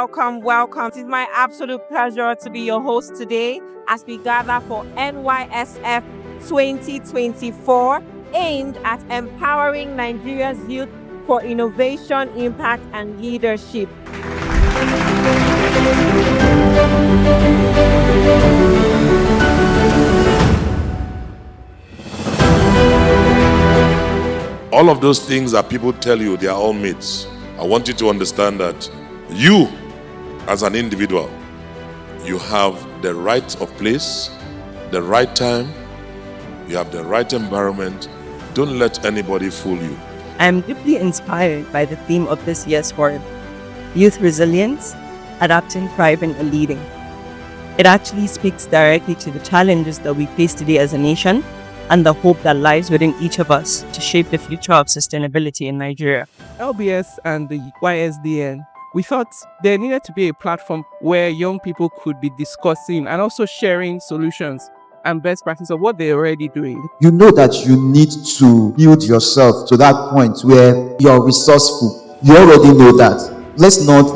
welcome, welcome. It is my absolute pleasure to be your host today as we gather for NYSF 2024, aimed at empowering Nigeria's youth for innovation, impact, and leadership. All of those things that people tell you, they are all myths. I want you to understand that you, as an individual, you have the right of place, the right time, you have the right environment. Don't let anybody fool you. I am deeply inspired by the theme of this year's forum, Youth Resilience, Adapting, Thriving, and Leading. It actually speaks directly to the challenges that we face today as a nation and the hope that lies within each of us to shape the future of sustainability in Nigeria. LBS and the YSDN, we thought there needed to be a platform where young people could be discussing and also sharing solutions and best practice of what they're already doing. You know that you need to build yourself to that point where you're resourceful. You already know that. Let's not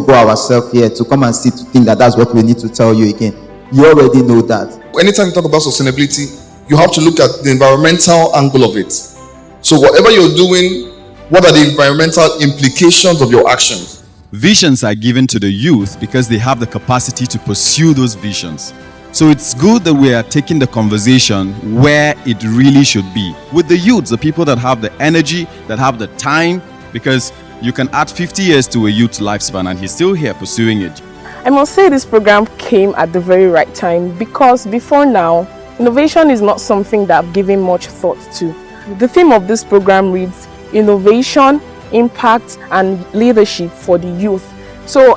go ourselves here to come and see to think that that's what we need to tell you again. You already know that. Anytime you talk about sustainability, you have to look at the environmental angle of it. So whatever you're doing, what are the environmental implications of your actions? Visions are given to the youth because they have the capacity to pursue those visions. So it's good that we are taking the conversation where it really should be. With the youths, the people that have the energy, that have the time, because you can add 50 years to a youth's lifespan and he's still here pursuing it. I must say this program came at the very right time because before now, innovation is not something that I've given much thought to. The theme of this program reads Innovation, Impact, and Leadership for the Youth. So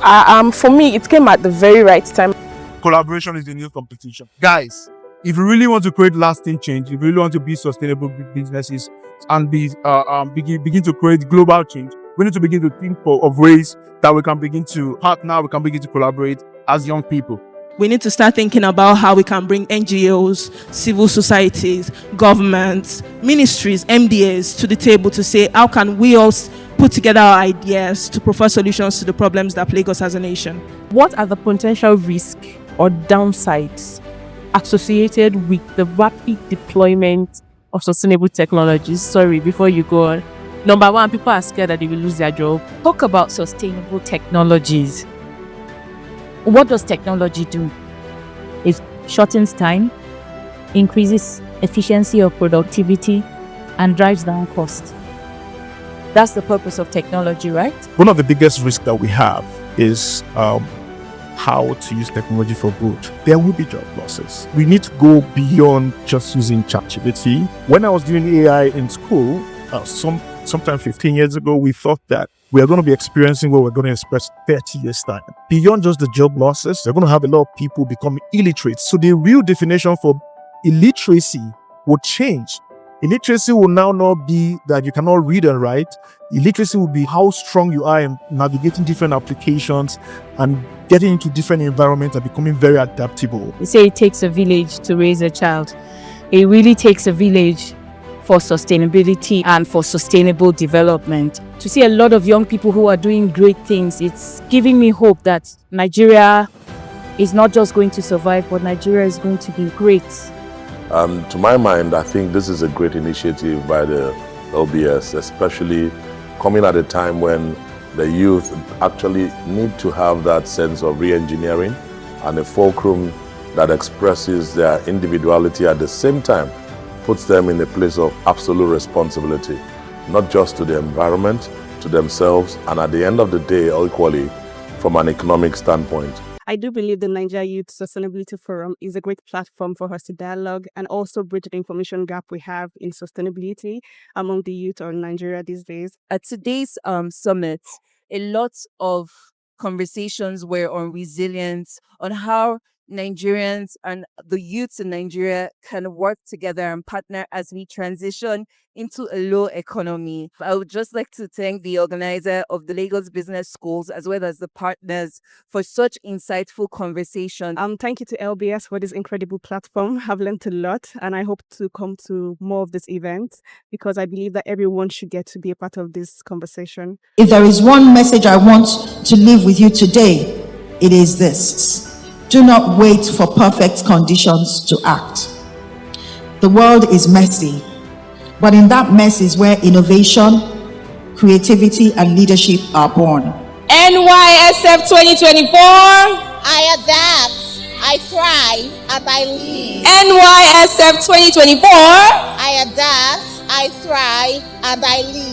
for me, it came at the very right time. Collaboration is the new competition. Guys, if you really want to create lasting change, if you really want to be sustainable businesses and begin to create global change, we need to begin to think of ways that we can begin to partner, we can begin to collaborate as young people. We need to start thinking about how we can bring NGOs, civil societies, governments, ministries, MDAs to the table to say, how can we all put together our ideas to provide solutions to the problems that plague us as a nation? What are the potential risks or downsides associated with the rapid deployment of sustainable technologies? Sorry, before you go on. Number one, people are scared that they will lose their job. Talk about sustainable technologies. What does technology do? It shortens time, increases efficiency or productivity, and drives down cost. That's the purpose of technology, right? One of the biggest risks that we have is how to use technology for good. There will be job losses. We need to go beyond just using ChatGPT. When I was doing AI in school, sometime 15 years ago, we thought that we are going to be experiencing what we're going to experience 30 years time. Beyond just the job losses, they're going to have a lot of people become illiterate. So the real definition for illiteracy will change. Illiteracy will now not be that you cannot read and write. Illiteracy will be how strong you are in navigating different applications and getting into different environments and becoming very adaptable. They say it takes a village to raise a child. It really takes a village for sustainability and for sustainable development. To see a lot of young people who are doing great things, it's giving me hope that Nigeria is not just going to survive, but Nigeria is going to be great. To my mind, I think this is a great initiative by the LBS, especially coming at a time when the youth actually need to have that sense of re-engineering and a fulcrum that expresses their individuality at the same time puts them in a place of absolute responsibility, not just to the environment, to themselves, and at the end of the day, equally from an economic standpoint. I do believe the Naija Youth Sustainability Forum is a great platform for us to dialogue and also bridge the information gap we have in sustainability among the youth of Nigeria these days. At today's summit, a lot of conversations were on resilience, on how Nigerians and the youths in Nigeria can work together and partner as we transition into a low economy. I would just like to thank the organizer of the Lagos Business Schools as well as the partners for such insightful conversation. Thank you to LBS for this incredible platform. I've learned a lot and I hope to come to more of this event because I believe that everyone should get to be a part of this conversation. If there is one message I want to leave with you today, it is this. Do not wait for perfect conditions to act. The world is messy, but in that mess is where innovation, creativity, and leadership are born. NYSF 2024. I adapt, I thrive, and I lead. NYSF 2024. I adapt, I thrive, and I lead.